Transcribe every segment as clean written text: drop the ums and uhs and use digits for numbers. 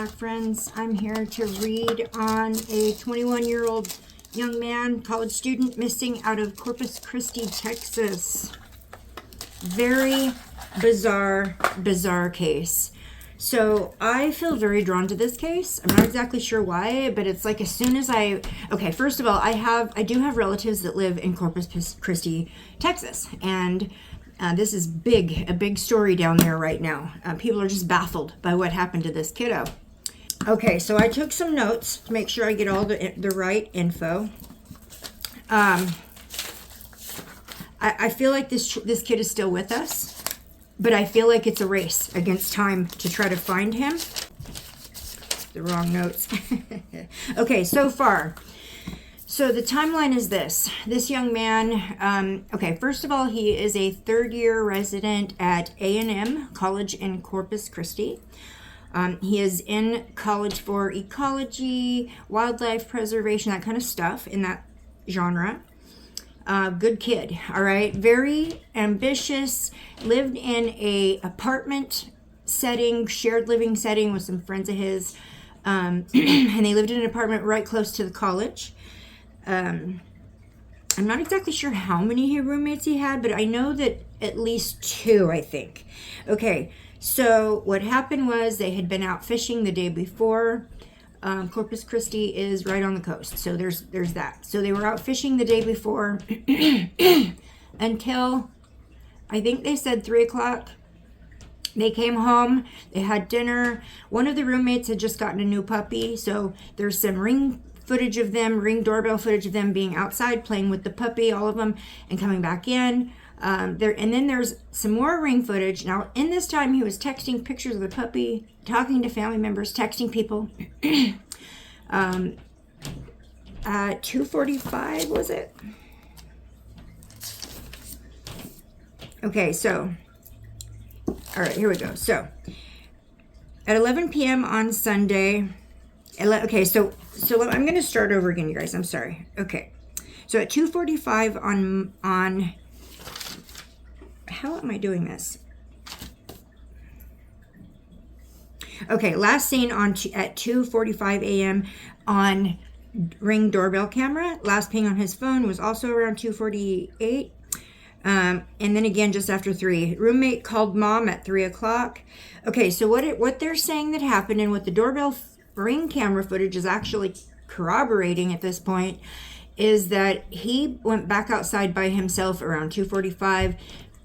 back, friends. I'm here to read on a 21-year-old young man, college student, missing out of Corpus Christi, Texas. Very bizarre case. So I feel very drawn to this case. I'm not exactly sure why, but it's like as soon as okay, first of all, I do have relatives that live in Corpus Christi, Texas, and this is a big story down there right now. People are just baffled by what happened to this kiddo. Okay, so I took some notes to make sure I get all the right info. I feel like this kid is still with us, but I feel like it's a race against time to try to find him. The wrong notes. Okay, so far. So the timeline is this. This young man, okay, first of all, he is a third-year resident at A&M College in Corpus Christi. He is in college for ecology, wildlife preservation, that kind of stuff in that genre. Good kid, all right? Very ambitious, lived in a apartment setting, shared living setting with some friends of his, and they lived in an apartment right close to the college. I'm not exactly sure how many roommates he had, but I know that at least 2, I think. Okay, so what happened was they had been out fishing the day before. Corpus Christi is right on the coast, so there's that. So they were out fishing the day before until, I think they said 3 o'clock. They came home, they had dinner. One of the roommates had just gotten a new puppy, so there's some ring doorbell footage of them being outside playing with the puppy, all of them, and coming back in. And then there's some more ring footage. Now, in this time, he was texting pictures of the puppy, talking to family members, texting people. At 2:45, was it? Okay, so, all right, here we go. So, at 11 p.m. on Sunday, okay, so I'm going to start over again, you guys. I'm sorry. Okay. So at 2:45 on how am I doing this? Okay, last seen at 2:45 a.m. on Ring doorbell camera. Last ping on his phone was also around 2:48. And then again just after 3. Roommate called mom at 3 o'clock. Okay, so what they're saying that happened and what the doorbell Ring camera footage is actually corroborating at this point is that he went back outside by himself around 2:45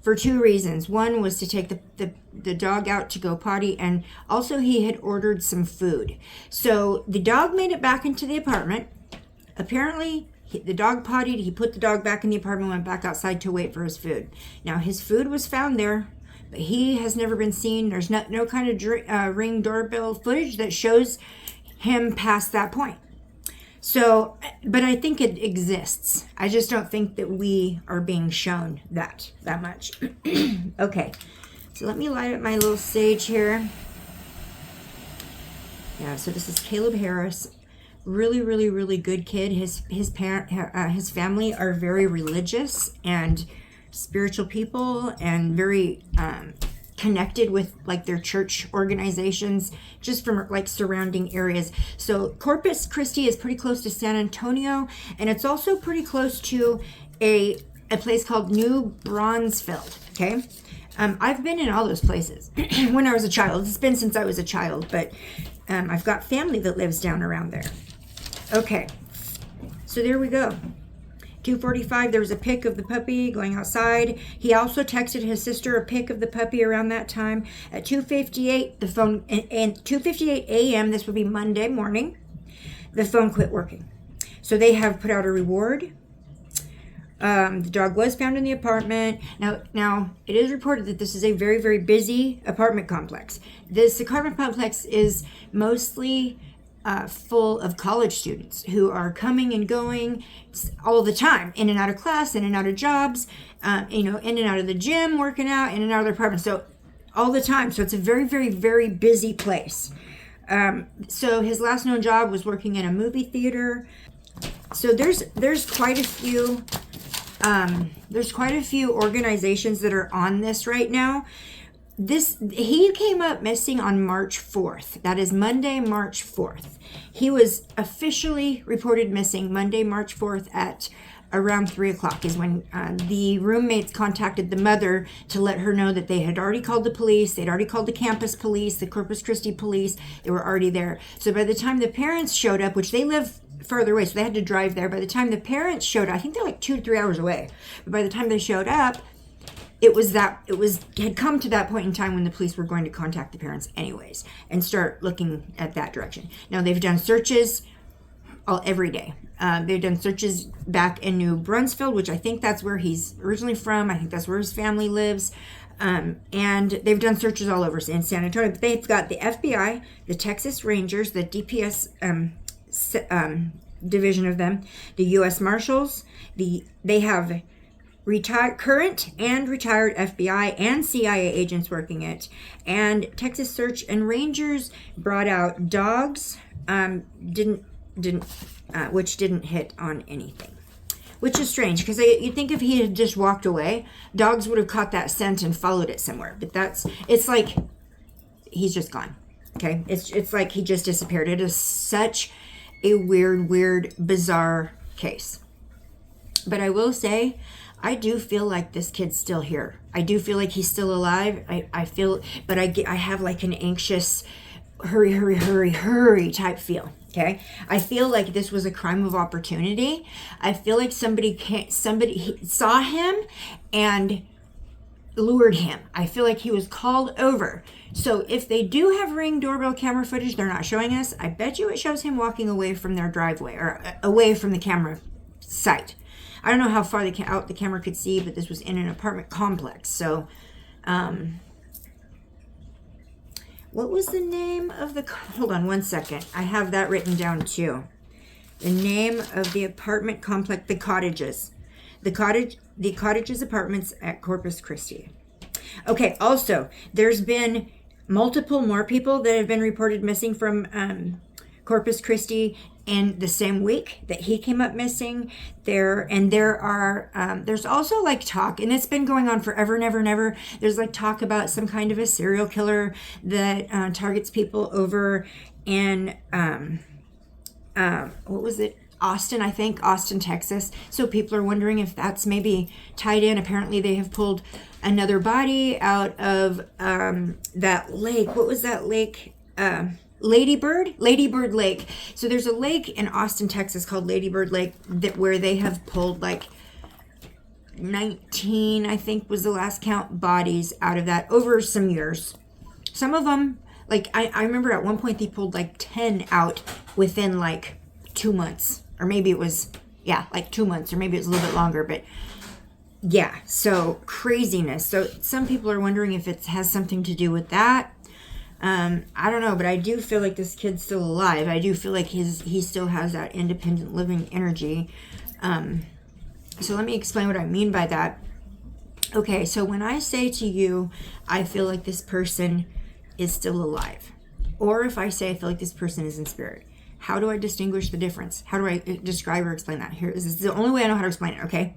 for 2 reasons. One was to take the dog out to go potty, and also he had ordered some food. So the dog made it back into the apartment. Apparently the dog pottied, he put the dog back in the apartment, went back outside to wait for his food. Now his food was found there, but he has never been seen. There's no kind of Ring doorbell footage that shows him past that point. So, but I think it exists. I just don't think that we are being shown that much. Okay, so let me light up my little sage here. Yeah, so this is Caleb Harris. Really good kid. His family are very religious and spiritual people, and very connected with like their church organizations just from like surrounding areas. So Corpus Christi is pretty close to San Antonio, and it's also pretty close to a place called New Bronzeville. Okay, I've been in all those places when I was a child. It's been since I was a child, but I've got family that lives down around there. Okay, so there we go. 2:45, there was a pic of the puppy going outside. He also texted his sister a pic of the puppy around that time. At 2:58, the phone, and 2:58 a.m., this would be Monday morning, the phone quit working. So they have put out a reward. The dog was found in the apartment. Now it is reported that this is a very busy apartment complex. This apartment complex is mostly full of college students who are coming and going all the time, in and out of class, in and out of jobs, in and out of the gym, working out, in and out of their apartment. So all the time. So it's a very busy place. So his last known job was working in a movie theater. So there's quite a few organizations that are on this right now. he came up missing on March 4th. That is Monday, March 4th. He was officially reported missing Monday, March 4th at around 3 o'clock is when the roommates contacted the mother to let her know that they had already called the police. They'd already called the campus police, the Corpus Christi police. They were already there. So by the time the parents showed up, which they live further away, so they had to drive there. By the time the parents showed up, I think they're like 2 to 3 hours away. But by the time they showed up, it had come to that point in time when the police were going to contact the parents anyways and start looking at that direction. Now they've done searches every day. They've done searches back in New Brunswick, which I think that's where he's originally from. I think that's where his family lives. And they've done searches all over in San Antonio. But they've got the FBI, the Texas Rangers, the DPS division of them, the U.S. Marshals. They have current and retired FBI and CIA agents working it. And Texas Search and Rangers brought out dogs. Which didn't hit on anything, which is strange because you'd think if he had just walked away, dogs would have caught that scent and followed it somewhere. But it's like he's just gone. Okay, it's like he just disappeared. It is such a weird, bizarre case. But I will say, I do feel like this kid's still here. I do feel like he's still alive. I feel, but I have like an anxious, hurry type feel. Okay, I feel like this was a crime of opportunity. I feel like somebody saw him and lured him. I feel like he was called over. So if they do have Ring doorbell camera footage, they're not showing us. I bet you it shows him walking away from their driveway or away from the camera site. I don't know how far out the camera could see, but this was in an apartment complex. So, what was the name of hold on one second. I have that written down too. The name of the apartment complex, the Cottages Apartments at Corpus Christi. Okay, also, there's been multiple more people that have been reported missing from Corpus Christi in the same week that he came up missing. There's also like talk, and it's been going on forever and ever and ever. There's like talk about some kind of a serial killer that targets people over in what was it? Austin, Texas. So people are wondering if that's maybe tied in. Apparently they have pulled another body out of that lake. What was that lake? Ladybird Lake. So there's a lake in Austin, Texas called Ladybird Lake where they have pulled like 19, I think was the last count, bodies out of that over some years. Some of them, like I remember at one point they pulled like 10 out within like 2 months. Or maybe it was, like 2 months, or maybe it was a little bit longer, but yeah, so craziness. So some people are wondering if it has something to do with that. I don't know, but I do feel like this kid's still alive. I do feel like he still has that independent living energy. So let me explain what I mean by that. Okay, so when I say to you, I feel like this person is still alive, or if I say I feel like this person is in spirit, how do I distinguish the difference? How do I describe or explain that? This is the only way I know how to explain it, okay?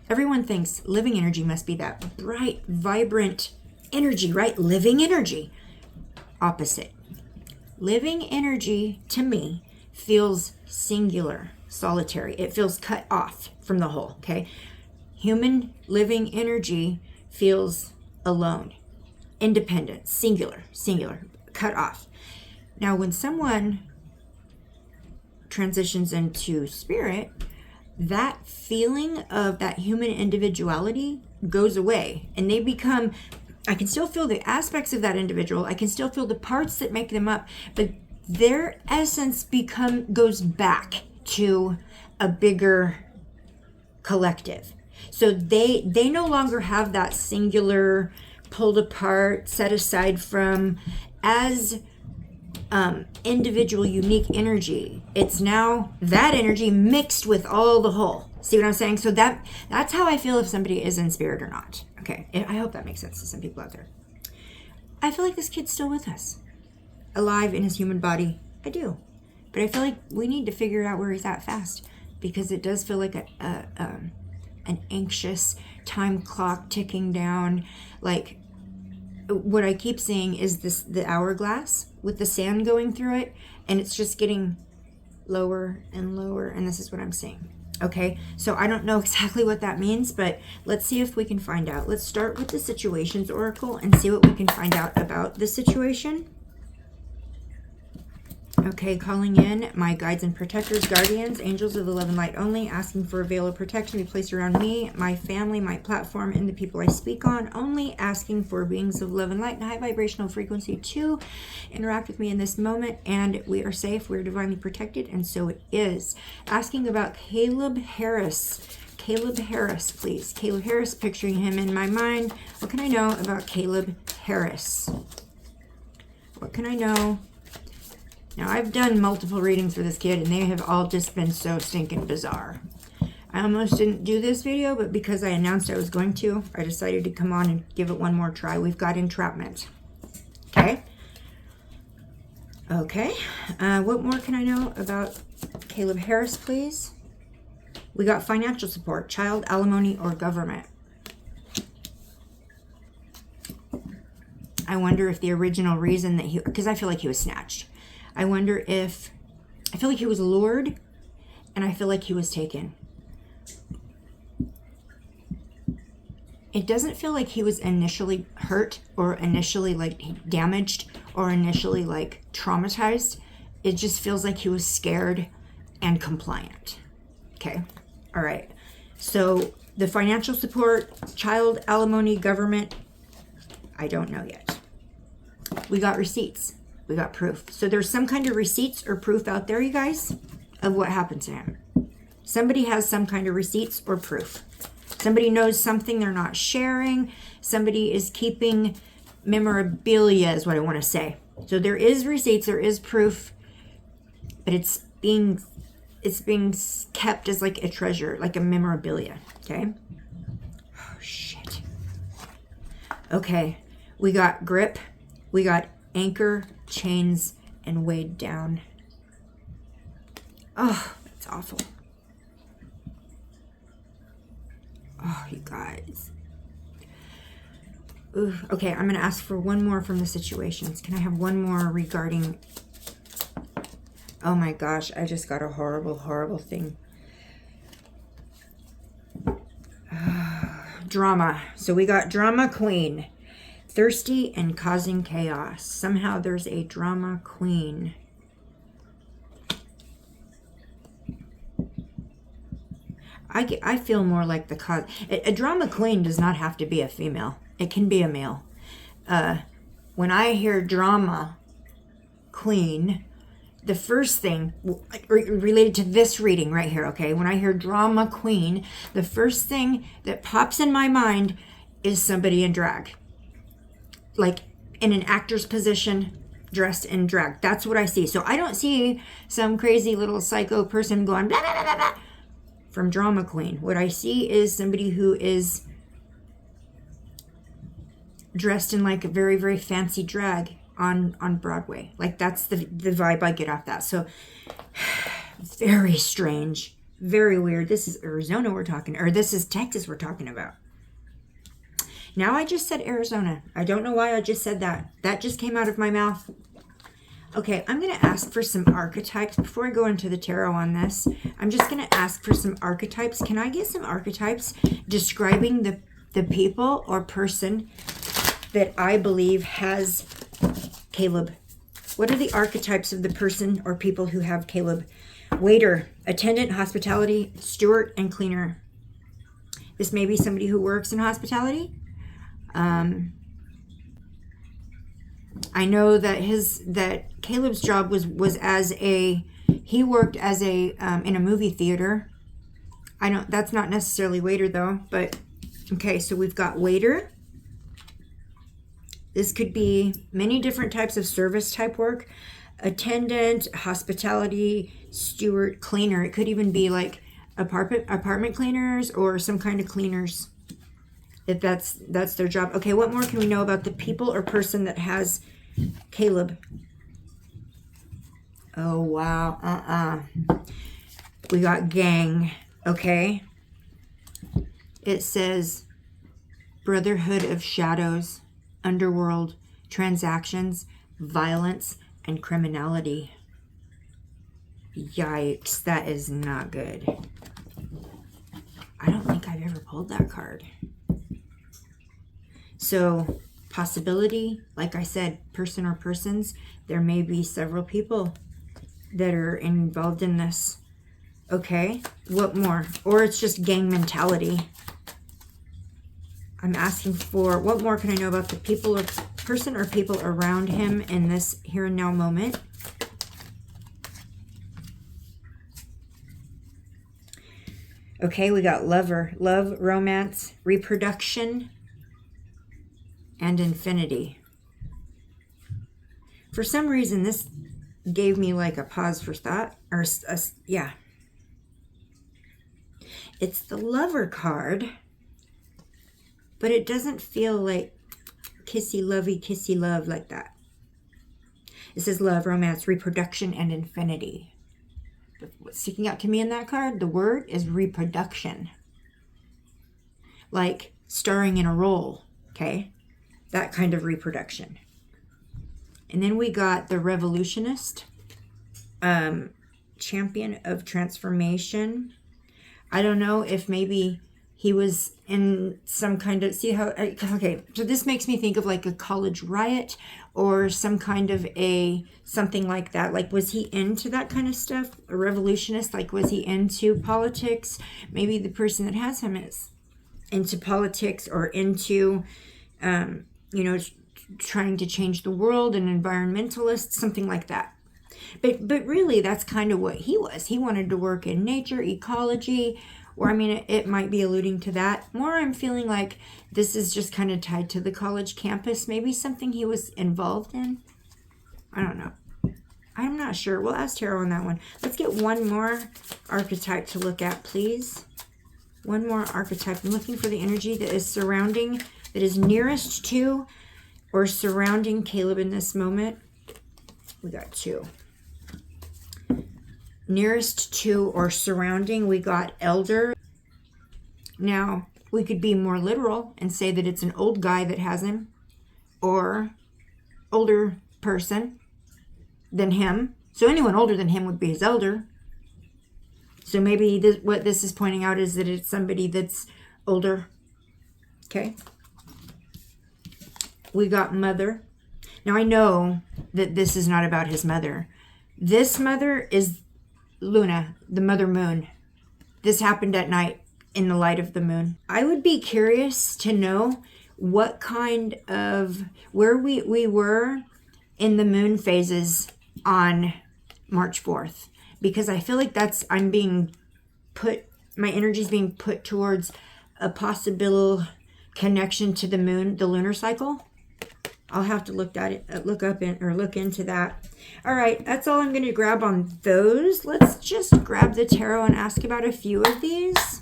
Everyone thinks living energy must be that bright, vibrant energy, right? Living energy. Opposite. Living energy, to me, feels singular, solitary. It feels cut off from the whole, okay? Human living energy feels alone, independent, singular, cut off. Now, when someone transitions into spirit, that feeling of that human individuality goes away, and they become, I can still feel the aspects of that individual, I can still feel the parts that make them up, but their essence goes back to a bigger collective. So they no longer have that singular, pulled apart, set aside from as individual, unique energy. It's now that energy mixed with all the whole. See what I'm saying? So that's how I feel if somebody is in spirit or not. Okay, I hope that makes sense to some people out there. I feel like this kid's still with us, alive in his human body. I do, but I feel like we need to figure out where he's at fast, because it does feel like an anxious time clock ticking down. Like what I keep seeing is the hourglass with the sand going through it, and it's just getting lower and lower, and this is what I'm seeing. Okay, so I don't know exactly what that means, but let's see if we can find out. Let's start with the situations oracle and see what we can find out about the situation. Okay, calling in my guides and protectors, guardians, angels of the love and light only, asking for a veil of protection to be placed around me, my family, my platform, and the people I speak on, only asking for beings of love and light and high vibrational frequency to interact with me in this moment, and we are safe, we're divinely protected, and so it is. Asking about Caleb Harris. Caleb Harris, please. Caleb Harris, picturing him in my mind. What can I know about Caleb Harris? What can I know? Now, I've done multiple readings for this kid, and they have all just been so stinking bizarre. I almost didn't do this video, but because I announced I was going to, I decided to come on and give it one more try. We've got entrapment. Okay? Okay. What more can I know about Caleb Harris, please? We got financial support, child, alimony, or government. I wonder if the original reason that because I feel like he was snatched. I wonder if, I feel like he was lured, and I feel like he was taken. It doesn't feel like he was initially hurt, or initially like damaged, or initially like traumatized. It just feels like he was scared and compliant. Okay, all right. So the financial support, child, alimony, government, I don't know yet. We got receipts. We got proof. So there's some kind of receipts or proof out there, you guys, of what happened to him. Somebody has some kind of receipts or proof. Somebody knows something they're not sharing. Somebody is keeping memorabilia is what I want to say. So there is receipts, there is proof, but it's being kept as like a treasure, like a memorabilia, okay? Oh, shit. Okay, we got grip, we got anchor, chains, and weighed down. Oh, that's awful. Oh, you guys. Ooh, okay, I'm going to ask for one more from the situations. Can I have one more regarding... Oh my gosh, I just got a horrible, horrible thing. Drama. So we got drama queen. Thirsty and causing chaos. Somehow there's a drama queen. I feel more like the cause. A drama queen does not have to be a female. It can be a male. When I hear drama queen, the first thing related to this reading right here, okay? When I hear drama queen, the first thing that pops in my mind is somebody in drag. Like in an actor's position, dressed in drag. That's what I see. So I don't see some crazy little psycho person going blah, blah, blah, blah, blah, from drama queen. What I see is somebody who is dressed in like a very, very fancy drag on Broadway. Like that's the vibe I get off that. So very strange, very weird. This is Arizona we're talking, or this is Texas we're talking about. Now I just said Arizona. I don't know why I just said that. That just came out of my mouth. Okay, I'm going to ask for some archetypes. Before I go into the tarot on this, I'm just going to ask for some archetypes. Can I get some archetypes describing the people or person that I believe has Caleb? What are the archetypes of the person or people who have Caleb? Waiter, attendant, hospitality, steward, and cleaner. This may be somebody who works in hospitality. I know that Caleb's job was as he worked as in a movie theater. That's not necessarily waiter though, but okay, so we've got waiter. This could be many different types of service type work. Attendant, hospitality, steward, cleaner. It could even be like apartment cleaners or some kind of cleaners. If that's their job. Okay, what more can we know about the people or person that has Caleb? Oh, wow. We got gang. Okay. It says Brotherhood of Shadows. underworld, transactions, violence, and criminality. Yikes, that is not good. I don't think I've ever pulled that card. So, possibility, like I said, person or persons, there may be several people that are involved in this. Okay, what more? Or it's just gang mentality. I'm asking for, what more can I know about the people or person or people around him in this here and now moment? Okay, we got lover, love, romance, reproduction, and infinity. For some reason, this gave me like a pause for thought, or yeah. It's the lover card, but it doesn't feel like kissy love like that. It says love, romance, reproduction, and infinity. But what's sticking out to me in that card, the word is reproduction. Like starring in a role, okay? That kind of reproduction. And then we got the revolutionist, champion of transformation. I don't know if maybe he was in some kind of, see how, okay, so this makes me think of like a college riot or some kind of something like that. Like, was he into that kind of stuff? A revolutionist, like, was he into politics? Maybe the person that has him is into politics or into, trying to change the world, an environmentalist, something like that. But really, that's kind of what he was. He wanted to work in nature, ecology, or I mean, it might be alluding to that. More, I'm feeling like this is just kind of tied to the college campus. Maybe something he was involved in. I don't know. I'm not sure. We'll ask Tarot on that one. Let's get one more archetype to look at, please. One more archetype. I'm looking for the energy that is surrounding, that is nearest to or surrounding Caleb in this moment. We got two. Nearest to or surrounding, we got elder. Now, we could be more literal and say that it's an old guy that has him, or older person than him. So anyone older than him would be his elder. So maybe what this is pointing out is that it's somebody that's older. Okay. We got mother. Now I know that this is not about his mother. This mother is Luna, the mother moon. This happened at night in the light of the moon. I would be curious to know what kind of, where we were in the moon phases on March 4th. Because I feel like I'm being put, my energy is being put towards a possible connection to the moon, the lunar cycle. I'll have to look into that. All right, that's all I'm going to grab on those. Let's just grab the tarot and ask about a few of these.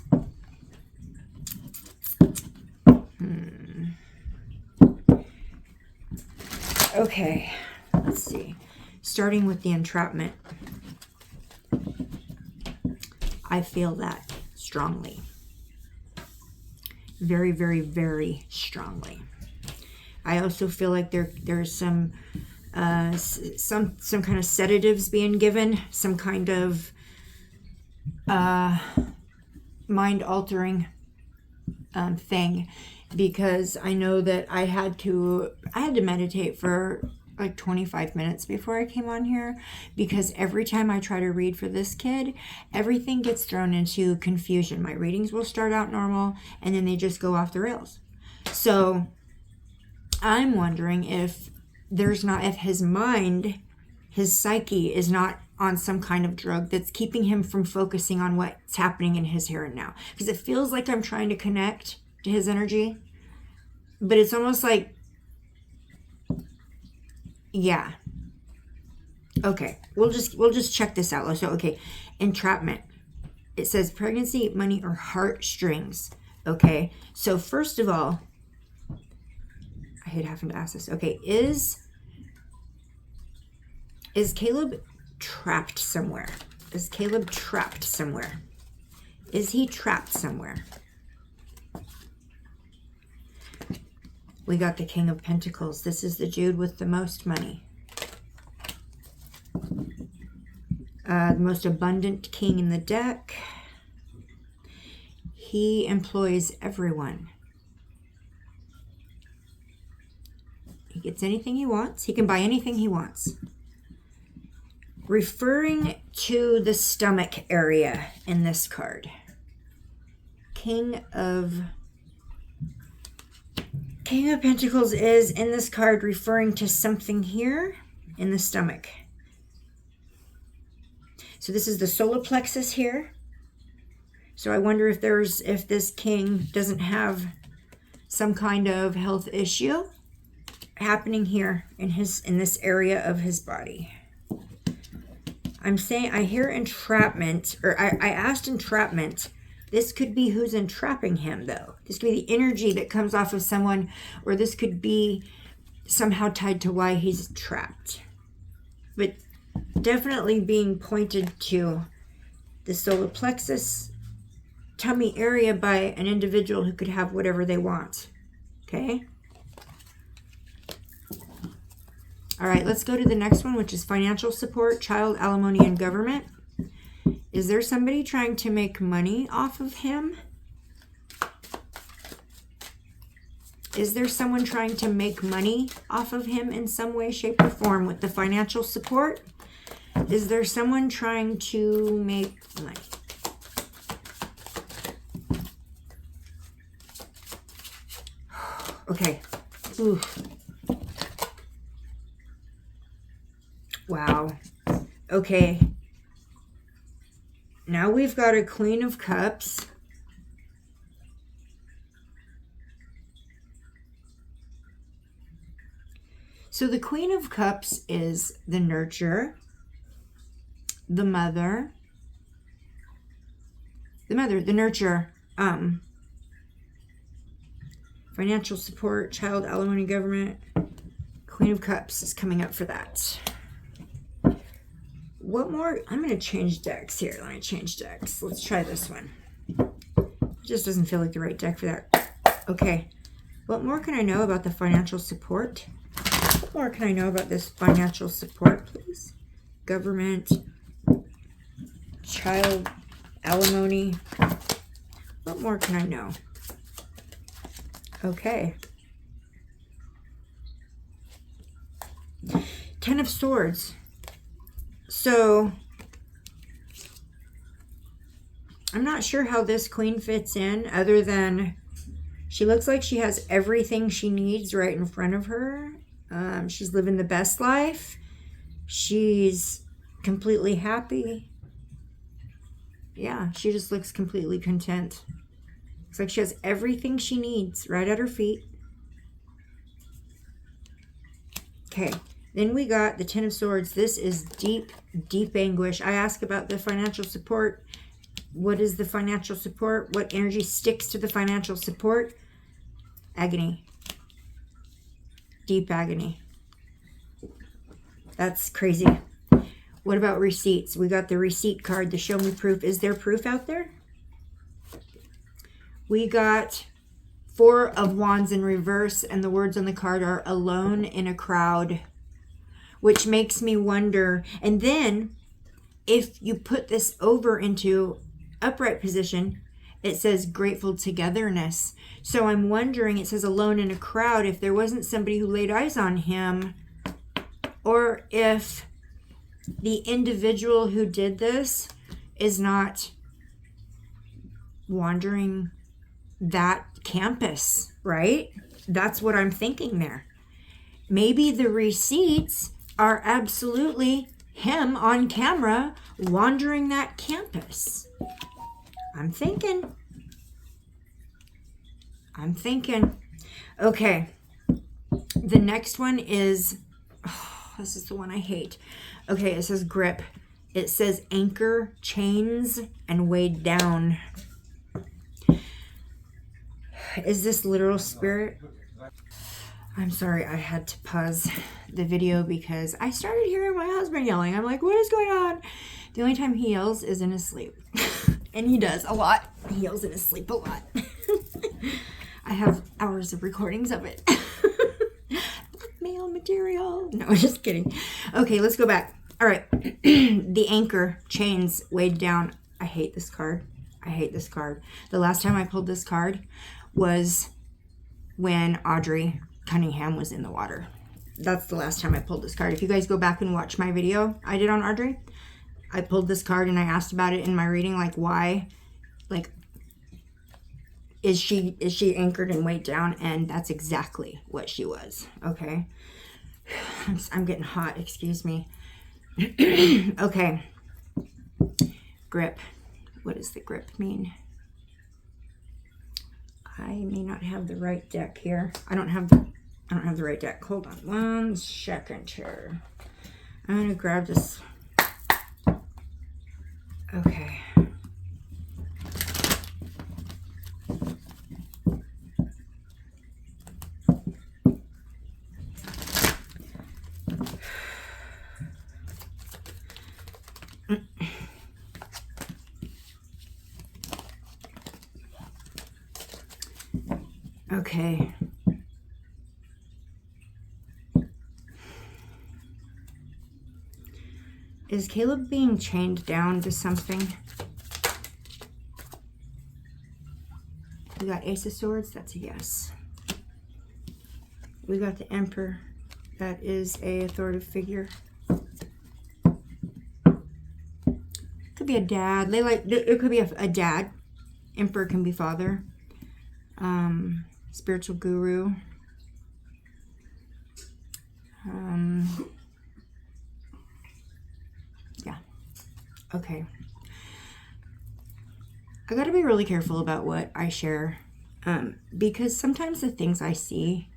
Okay, let's see. Starting with the entrapment. I feel that strongly. Very, very, very strongly. I also feel like there's some kind of sedatives being given, some kind of mind-altering thing, because I know that I had to meditate for like 25 minutes before I came on here, because every time I try to read for this kid, everything gets thrown into confusion. My readings will start out normal and then they just go off the rails. So I'm wondering if his mind, his psyche is not on some kind of drug that's keeping him from focusing on what's happening in his here and now. Because it feels like I'm trying to connect to his energy, but it's almost like, yeah. Okay, we'll just check this out. So, okay, entrapment. It says pregnancy, money, or heartstrings. Okay, so first of all, I hate having to ask this. Okay, is Caleb trapped somewhere? Is Caleb trapped somewhere? Is he trapped somewhere? We got the King of Pentacles. This is the Jude with the most money. The most abundant king in the deck. He employs everyone. He gets anything he wants. He can buy anything he wants. Referring to the stomach area in this card. King of Pentacles is in this card referring to something here in the stomach. So this is the solar plexus here. So I wonder if this king doesn't have some kind of health issue happening here in this area of his body. I'm saying I hear entrapment, or I asked entrapment. This could be who's entrapping him, though. This could be the energy that comes off of someone, or this could be somehow tied to why he's trapped. But definitely being pointed to the solar plexus tummy area by an individual who could have whatever they want. Okay? All right, let's go to the next one, which is financial support, child, alimony, and government. Is there somebody trying to make money off of him? Is there someone trying to make money off of him in some way, shape, or form with the financial support? Is there someone trying to make money? Okay. Ooh. Wow. Okay. Now we've got a Queen of Cups. So the Queen of Cups is the nurture, the mother, the nurture, financial support, child, alimony, government. Queen of Cups is coming up for that. What more? I'm going to change decks here. Let me change decks. Let's try this one. It just doesn't feel like the right deck for that. Okay. What more can I know about the financial support? What more can I know about this financial support, please? Government, child, alimony. What more can I know? Okay. Ten of Swords. So, I'm not sure how this queen fits in other than she looks like she has everything she needs right in front of her. She's living the best life. She's completely happy. Yeah, she just looks completely content. Looks like she has everything she needs right at her feet. Okay. Then we got the Ten of Swords. This is deep, deep anguish. I ask about the financial support. What is the financial support? What energy sticks to the financial support? Agony. Deep agony. That's crazy. What about receipts? We got the receipt card, the show me proof. Is there proof out there? We got Four of Wands in reverse, and the words on the card are alone in a crowd. Which makes me wonder, and then if you put this over into upright position, it says grateful togetherness. So I'm wondering, it says alone in a crowd, if there wasn't somebody who laid eyes on him, or if the individual who did this is not wandering that campus, right? That's what I'm thinking there. Maybe the receipts are absolutely him on camera wandering that campus. I'm thinking. Okay. The next one is, this is the one I hate. Okay, it says grip. It says anchor, chains, and weighed down. Is this literal spirit? I'm sorry, I had to pause the video because I started hearing my husband yelling. I'm like, what is going on? The only time he yells is in his sleep. And he does a lot. He yells in his sleep a lot. I have hours of recordings of it. material. No, just kidding. Okay, let's go back. All right. The anchor chains weighed down. I hate this card. I hate this card. The last time I pulled this card was when Audrey Cunningham was in the water. That's the last time I pulled this card. If you guys go back and watch my video I did on Audrey, I pulled this card and I asked about it in my reading, like why, like, is she anchored and weighed down? And that's exactly what she was. Okay. I'm getting hot, excuse me. Okay. Grip. What does the grip mean? I may not have the right deck here. I don't have the right deck. Hold on 1 second here. I'm gonna grab this. Okay. Okay. Is Caleb being chained down to something? We got Ace of Swords. That's a yes. We got the Emperor. That is a authoritative figure. Could be a dad. It could be a dad. Emperor can be father. Spiritual guru. Yeah. Okay. I got to be really careful about what I share, because sometimes the things I see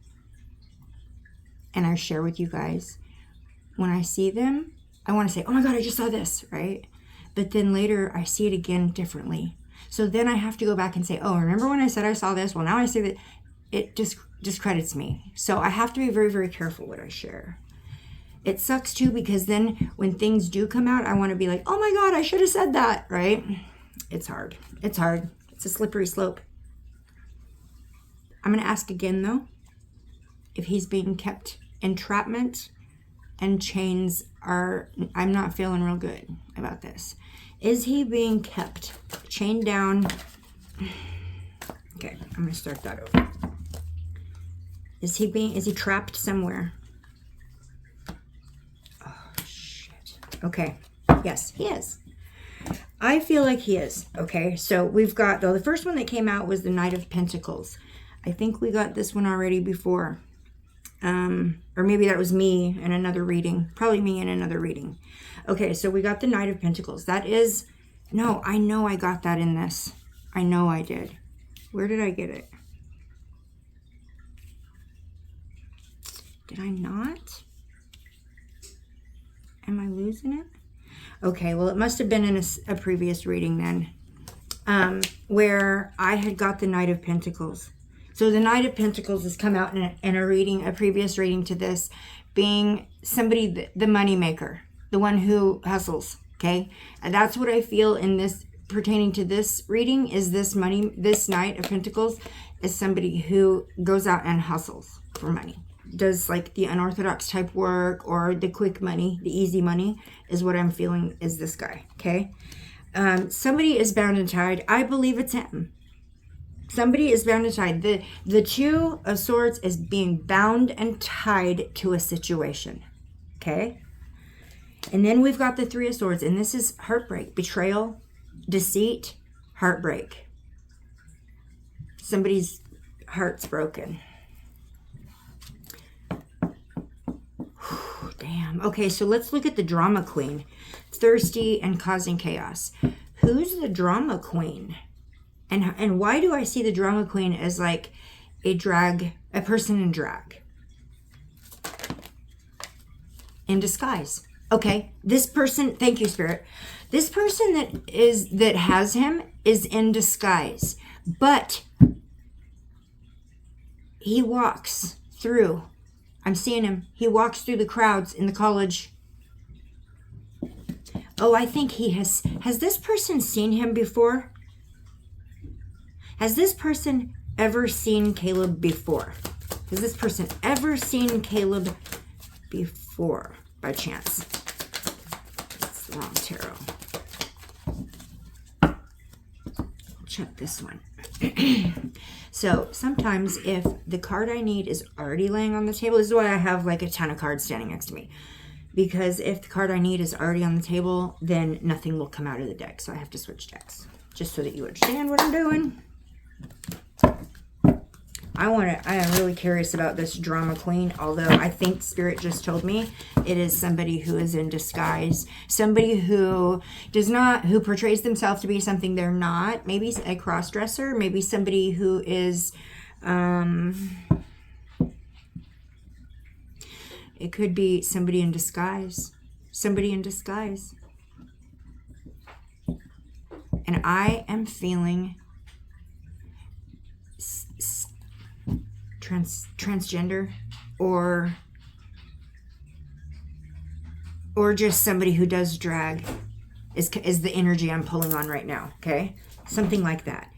and I share with you guys, when I see them, I want to say, oh my God, I just saw this, right? But then later I see it again differently. So then I have to go back and say, oh, remember when I said I saw this? Well, now I see that. It discredits me. So I have to be very, very careful what I share. It sucks too, because then when things do come out, I want to be like, oh my God, I should have said that, right? It's hard. It's hard. It's a slippery slope. I'm going to ask again, though, if he's being kept entrapment and chains are, I'm not feeling real good about this. Is he being kept chained down? Okay, I'm going to start that over. Is he trapped somewhere? Oh, shit. Okay. Yes, he is. I feel like he is. Okay, so we've got, though, the first one that came out was the Knight of Pentacles. I think we got this one already before. Or maybe that was me in another reading. Probably me in another reading. Okay, so we got the Knight of Pentacles. That is, no, I know I got that in this. I know I did. Where did I get it? Did I not? Am I losing it? Okay, well, it must have been in a previous reading then, where I had got the Knight of Pentacles. So the Knight of Pentacles has come out in a reading, a previous reading to this, being somebody, the money maker, the one who hustles, okay? And that's what I feel in this, pertaining to this reading, is this Knight of Pentacles is somebody who goes out and hustles for money. Does like the unorthodox type work, or the quick money, the easy money, is what I'm feeling is this guy, okay? Somebody is bound and tied. I believe it's him. Somebody is bound and tied. The Two of Swords is being bound and tied to a situation, okay? And then we've got the Three of Swords, and this is heartbreak, betrayal, deceit, heartbreak. Somebody's heart's broken. Damn. Okay, so let's look at the drama queen. Thirsty and causing chaos. Who's the drama queen? And why do I see the drama queen as like a person in drag? In disguise. Okay, this person, thank you, Spirit. This person that has him is in disguise, but he walks through. I'm seeing him. He walks through the crowds in the college. Oh, I think he has this person seen him before? Has this person ever seen Caleb before? Has this person ever seen Caleb before by chance? That's the wrong tarot. Check this one. So sometimes if the card I need is already laying on the table, this is why I have like a ton of cards standing next to me. Because if the card I need is already on the table, then nothing will come out of the deck. So I have to switch decks. Just so that you understand what I'm doing. I am really curious about this drama queen, although I think Spirit just told me it is somebody who is in disguise. Somebody who who portrays themselves to be something they're not. Maybe a cross-dresser, maybe somebody who is, it could be somebody in disguise. Somebody in disguise. And I am feeling transgender or just somebody who does drag is the energy I'm pulling on right now. Okay, something like that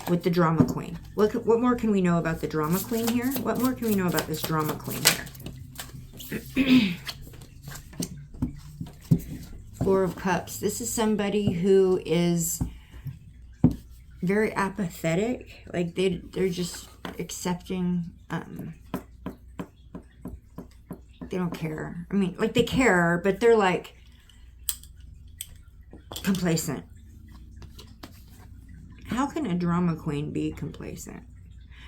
with the drama queen. What more can we know about the drama queen here? What more can we know about this drama queen here? Four of Cups. This is somebody who is very apathetic. Like they're just accepting. They don't care. I mean, like they care, but they're like complacent. How can a drama queen be complacent?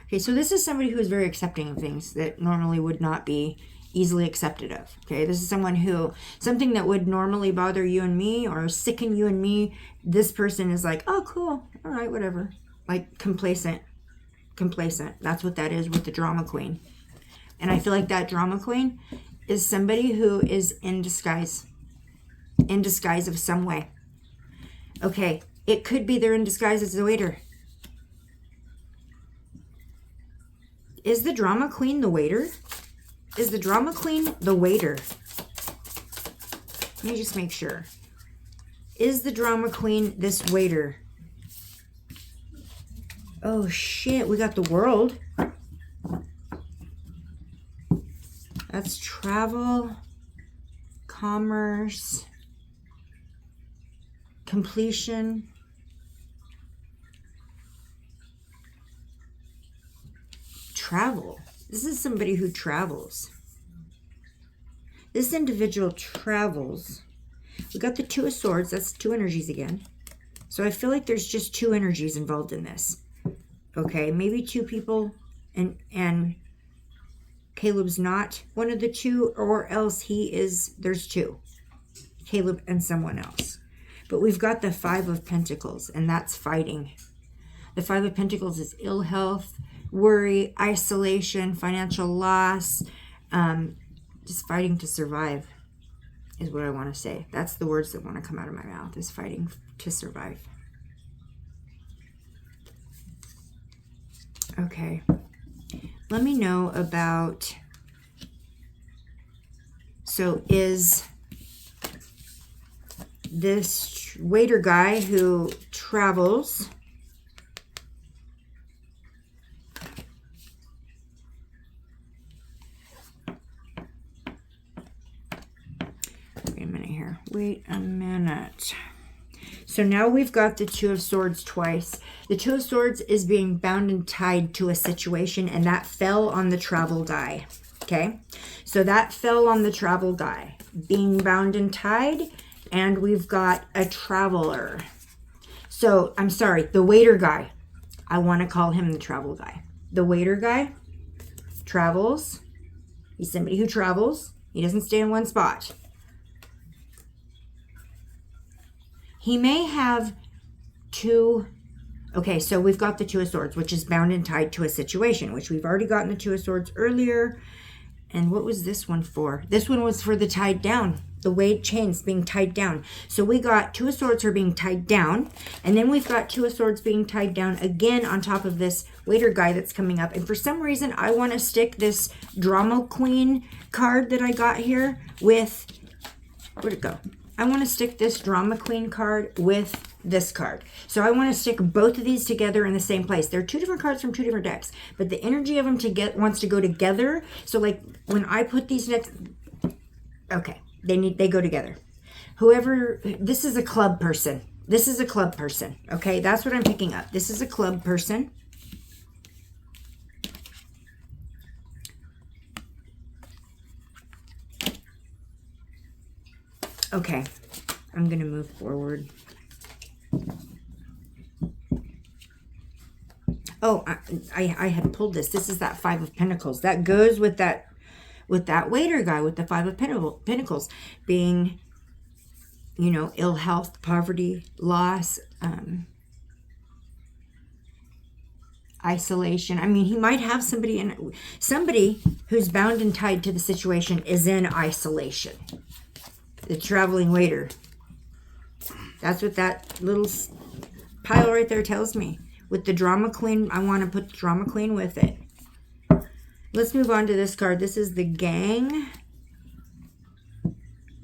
Okay, so this is somebody who is very accepting of things that normally would not be easily accepted of. Okay, this is someone who, something that would normally bother you and me or sicken you and me, this person is like, oh, cool, all right, whatever. Like complacent. That's what that is with the drama queen. And I feel like that drama queen is somebody who is in disguise of some way. Okay, it could be they're in disguise as a waiter. Is the drama queen the waiter? Is the drama queen the waiter? Let me just make sure. Is the drama queen this waiter? Oh shit, we got the World. That's travel, commerce, completion. Travel. This is somebody who travels. This individual travels. We got the Two of Swords. That's two energies again. So I feel like there's just two energies involved in this. Okay, maybe two people, and Caleb's not one of the two, or else he is. There's two. Caleb and someone else. But we've got the Five of Pentacles, and that's fighting. The Five of Pentacles is ill health, worry, isolation, financial loss, just fighting to survive is what I want to say. That's the words that want to come out of my mouth, is fighting to survive. Okay. Let me know about, so is this waiter guy who travels, wait a minute. So now we've got the Two of Swords twice. The Two of Swords is being bound and tied to a situation, and that fell on the travel guy. Okay, so that fell on the travel guy, being bound and tied, and we've got a traveler. So I'm sorry, the waiter guy. I want to call him the travel guy. The waiter guy travels. He's somebody who travels. He doesn't stay in one spot. He may have two. Okay, so we've got the Two of Swords, which is bound and tied to a situation, which we've already gotten the Two of Swords earlier. And what was this one for? This one was for the tied down, the weight chains being tied down. So we got Two of Swords are being tied down, and then we've got Two of Swords being tied down again on top of this waiter guy that's coming up. And for some reason, I want to stick this drama queen card that I got here with, where'd it go? I want to stick this drama queen card with this card. So I want to stick both of these together in the same place. They're two different cards from two different decks, but the energy of them wants to go together. So like when I put these next, Okay. They go together. Whoever, this is a club person. This is a club person. Okay. That's what I'm picking up. This is a club person. Okay. I'm going to move forward. Oh, I had pulled this. This is that Five of Pentacles. That goes with that waiter guy with the Five of Pentacles being, you know, ill health, poverty, loss, isolation. I mean, he might have somebody who's bound and tied to the situation is in isolation. The traveling waiter. That's what that little pile right there tells me. With the drama queen, I want to put the drama queen with it. Let's move on to this card. This is the Gang.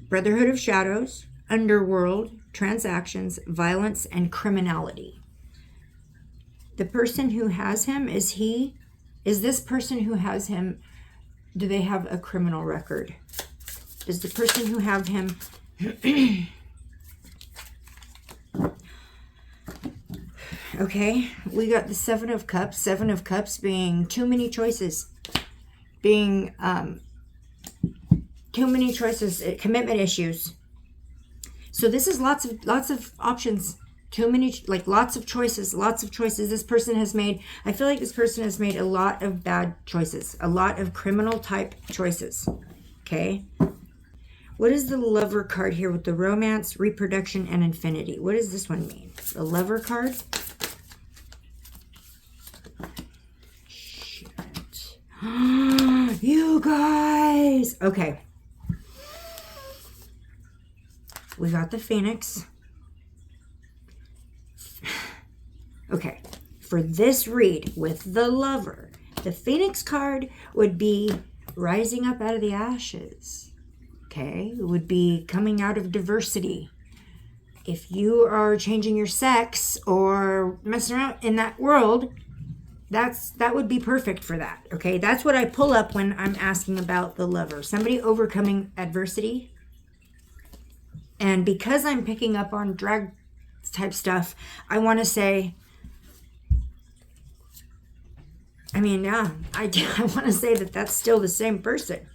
Brotherhood of Shadows, Underworld, Transactions, Violence, and Criminality. The person who has him, is this person who has him, do they have a criminal record? Does the person who have him... Okay, we got the Seven of Cups. Seven of Cups being too many choices. Being too many choices, commitment issues. So this is lots of options. Too many, like lots of choices. This person has made, I feel like this person has made a lot of bad choices. A lot of criminal type choices. Okay. What is the Lover card here with the romance, reproduction, and infinity? What does this one mean? The Lover card. Shit. You guys. Okay. We got the Phoenix. Okay. For this read with the Lover, the Phoenix card would be rising up out of the ashes. Okay, it would be coming out of diversity. If you are changing your sex or messing around in that world, that would be perfect for that. Okay, that's what I pull up when I'm asking about the Lover. Somebody overcoming adversity. And because I'm picking up on drag type stuff, I want to say, I mean, yeah, I want to say that that's still the same person.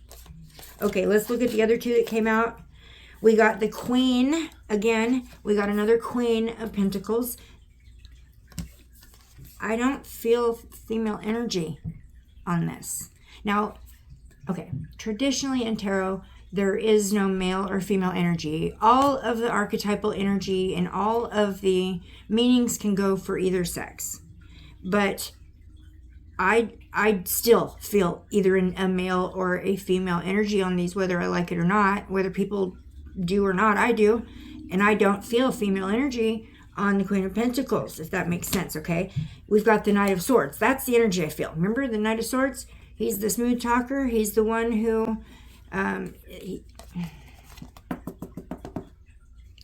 Okay, let's look at the other two that came out. We got the Queen. Again, we got another Queen of Pentacles. I don't feel female energy on this. Now, okay, traditionally in tarot, there is no male or female energy. All of the archetypal energy and all of the meanings can go for either sex. But I still feel either a male or a female energy on these, whether I like it or not, whether people do or not, I do. And I don't feel female energy on the Queen of Pentacles, if that makes sense, okay? We've got the Knight of Swords. That's the energy I feel. Remember the Knight of Swords? He's the smooth talker. He's the one who,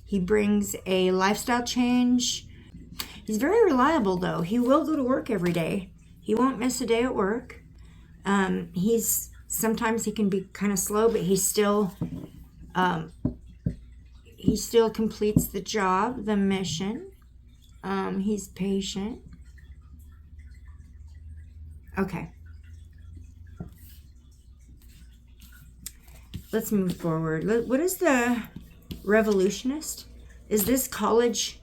he brings a lifestyle change. He's very reliable, though. He will go to work every day. He won't miss a day at work. Sometimes he can be kind of slow, but he still completes the job, the mission. He's patient. Okay. Let's move forward. What is the Revolutionist? Is this college?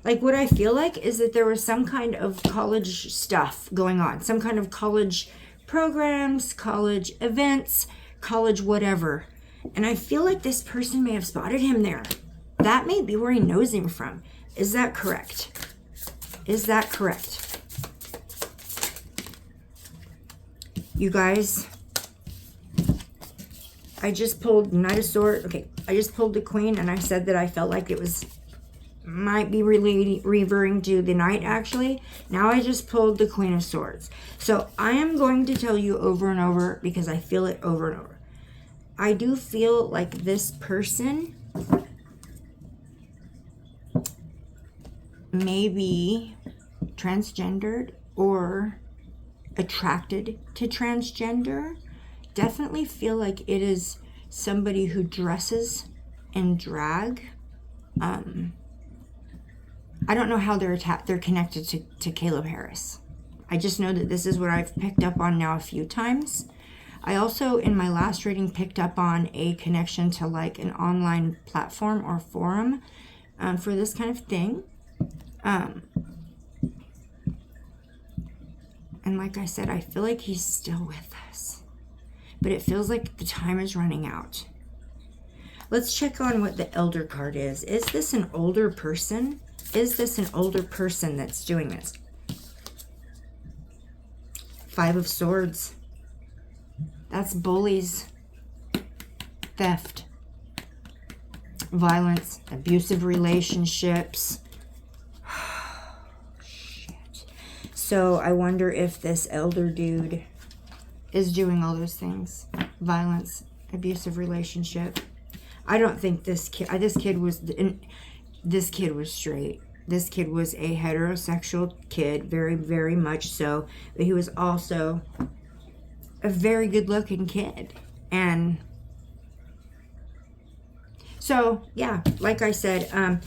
Like, what I feel like is that there was some kind of college stuff going on. Some kind of college programs, college events, college whatever. And I feel like this person may have spotted him there. That may be where he knows him from. Is that correct? Is that correct? You guys, I just pulled Knight of Swords. Okay, I just pulled the Queen, and I said that I felt like it might be really reverting to the Knight, actually. Now I just pulled the Queen of Swords. So I am going to tell you over and over, because I feel it over and over. I do feel like this person may be transgendered or attracted to transgender. Definitely feel like it is somebody who dresses in drag. I don't know how they're connected to Caleb Harris. I just know that this is what I've picked up on now a few times. I also, in my last reading, picked up on a connection to like an online platform or forum for this kind of thing. And like I said, I feel like he's still with us. But it feels like the time is running out. Let's check on what the Elder card is. Is this an older person? Is this an older person that's doing this? Five of Swords. That's bullies, theft, violence, abusive relationships. Shit. So I wonder if this elder dude is doing all those things. Violence, abusive relationship. I don't think this kid was straight. This kid was a heterosexual kid, very, very much so. But he was also a very good-looking kid. And so, yeah, like I said,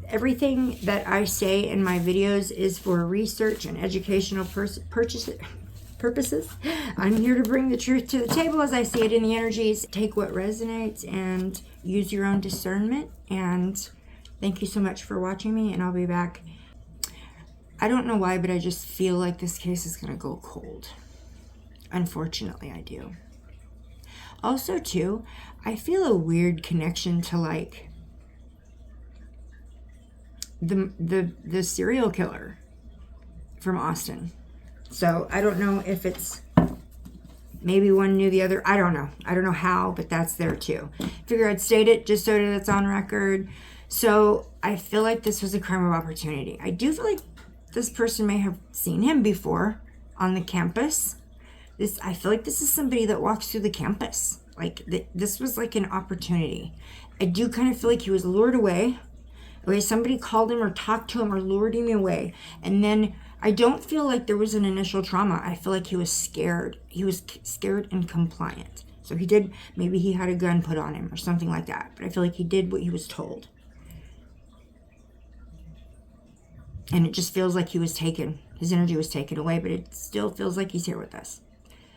everything that I say in my videos is for research and educational purposes. I'm here to bring the truth to the table as I see it in the energies. Take what resonates and use your own discernment. And thank you so much for watching me, and I'll be back. I don't know why, but I just feel like this case is going to go cold. Unfortunately, I do. Also, too, I feel a weird connection to like the serial killer from Austin. So I don't know if it's maybe one knew the other. I don't know. I don't know how, but that's there too. Figure I'd state it just so that it's on record. So I feel like this was a crime of opportunity. I do feel like this person may have seen him before on the campus. I feel like this is somebody that walks through the campus. Like this was like an opportunity. I do kind of feel like he was lured away. Okay, somebody called him or talked to him or lured him away. And then I don't feel like there was an initial trauma. I feel like he was scared. He was scared and compliant. So maybe he had a gun put on him or something like that. But I feel like he did what he was told. And it just feels like his energy was taken away, but it still feels like he's here with us.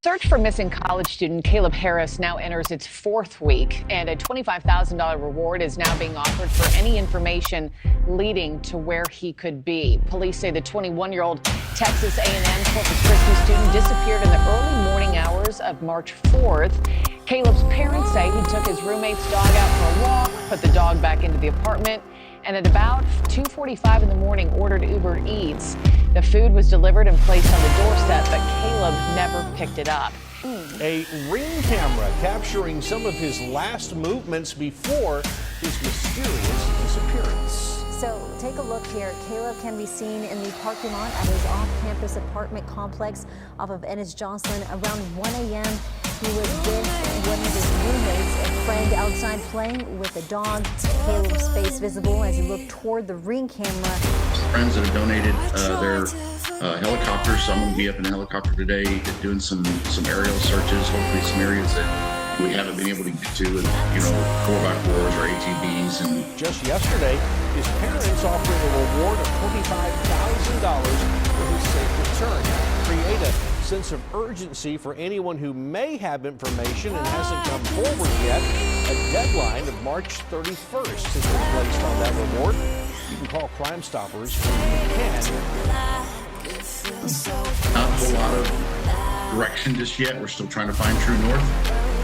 Search for missing college student Caleb Harris now enters its 4th week, and a $25,000 reward is now being offered for any information leading to where he could be. Police say the 21-year-old Texas A&M Corpus Christi student disappeared in the early morning hours of March 4th. Caleb's parents say he took his roommate's dog out for a walk, put the dog back into the apartment, and at about 2:45 in the morning ordered Uber Eats. The food was delivered and placed on the doorstep, but Caleb never picked it up. A Ring camera capturing some of his last movements before his mysterious disappearance. So take a look here. Caleb can be seen in the parking lot at his off-campus apartment complex off of Ennis Johnson around 1 a.m. He was with one of his roommates, a friend outside playing with a dog. Caleb's face visible as he looked toward the Ring camera. Friends that have donated their helicopters. So I'm going to be up in the helicopter today doing some aerial searches, hopefully some areas that we haven't been able to get to with, 4x4s or ATVs. And just yesterday, his parents offering a reward of $25,000 for his safe return. Create a sense of urgency for anyone who may have information and hasn't come forward yet. A deadline of March 31st has been placed on that reward. You can call Crime Stoppers when you can. not a whole lot of direction just yet. We're still trying to find true north.